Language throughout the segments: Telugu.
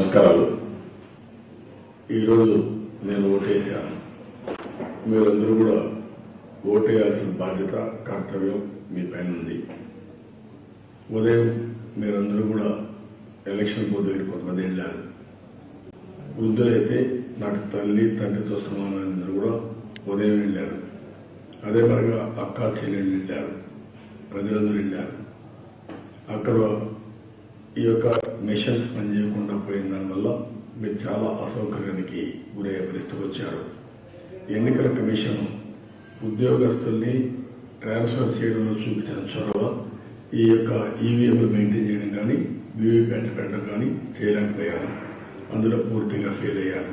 నమస్కారాలు. ఈరోజు నేను ఓటేసాను. మీరందరూ కూడా ఓటేయాల్సిన బాధ్యత, కర్తవ్యం మీ పైన ఉంది. ఉదయం మీరందరూ కూడా ఎలక్షన్ బూత్ దగ్గర కొంతమంది వెళ్ళారు. వృద్ధులైతే నాకు తల్లి తండ్రితో సమానమందరూ కూడా ఉదయం వెళ్ళారు. అదే మరిగా అక్క చెల్లెళ్ళు వెళ్ళారు, ప్రజలందరూ వెళ్ళారు. అక్కడ ఈ యొక్క మిషన్స్ పనిచేయకుండా పోయిన దానివల్ల మీరు చాలా అసౌకర్యానికి గురయ్యే పరిస్థితికి వచ్చారు. ఎన్నికల కమిషన్ ఉద్యోగస్తుల్ని ట్రాన్స్ఫర్ చేయడంలో చూపించిన చొరవ ఈ యొక్క ఈవీఎంలు మెయింటైన్ చేయడం కానీ, వీవీప్యాట్ పెట్టడం కానీ చేయలేకపోయారు. అందులో పూర్తిగా ఫెయిల్ అయ్యారు.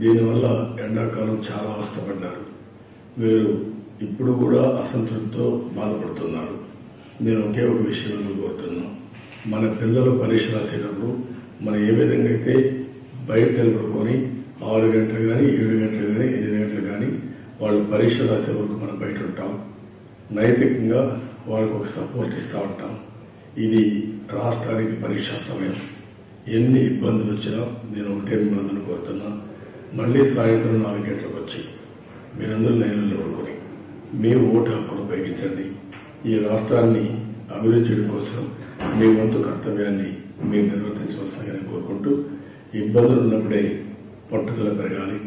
దీనివల్ల ఎండాకాలం చాలా అవస్థపడ్డారు. మీరు ఇప్పుడు కూడా అసంతృప్తితో బాధపడుతున్నారు. నేను ఒకే ఒక విషయం కోరుతున్నాను. మన పిల్లలు పరీక్ష రాసేటప్పుడు మనం ఏ విధంగా అయితే బయట నిలబడుకొని 6 గంటలు కానీ, 7 గంటలు కానీ, 8 గంటలు కానీ వాళ్ళు పరీక్ష రాసే వరకు మనం బయట ఉంటాం. నైతికంగా వాళ్ళకు ఒక సపోర్ట్ ఇస్తూ ఉంటాం. ఇది రాష్ట్రానికి పరీక్షా సమయం. ఎన్ని ఇబ్బందులు వచ్చినా నేను ఒకటే మిమ్మల్ని కోరుతున్నా, మళ్లీ సాయంత్రం 4 గంటలకు వచ్చి మీరందరూ లైన్లో నిలబడుకొని మీ ఓటు హక్కును ఉపయోగించండి. ఈ రాష్ట్రాన్ని అభివృద్ధి చేయడం కోసం మీ వంతు కర్తవ్యాన్ని మీరు నిర్వర్తించవలసిందని కోరుకుంటూ, ఇబ్బందులు ఉన్నప్పుడే పట్టుదల పెరగాలి,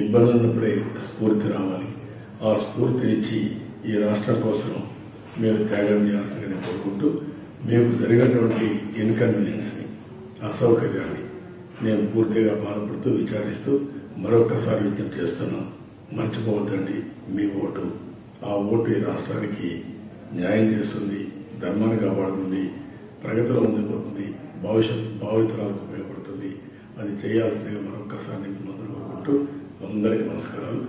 ఇబ్బందులు ఉన్నప్పుడే స్ఫూర్తి రావాలి. ఆ స్ఫూర్తినిచ్చి ఈ రాష్ట్రం కోసం మీరు త్యాగం చేయాల్సిందని కోరుకుంటూ, మీకు జరిగినటువంటి ఇన్కన్వీనియన్స్ని, అసౌకర్యాన్ని నేను పూర్తిగా బాధపడుతూ విచారిస్తూ మరొకసారి విజ్ఞప్తి చేస్తున్నాను. మర్చిపోవద్దండి, మీ ఓటు. ఆ ఓటు ఈ రాష్ట్రానికి న్యాయం చేస్తుంది, ధర్మాన్ని కాపాడుతుంది, ప్రగతిలో ముందుకుపోతుంది, భావితరాలకు ఉపయోగపడుతుంది. అది చేయాల్సిందిగా మరొకసారి మిమ్మల్ని కోరుకుంటూ అందరికీ నమస్కారాలు.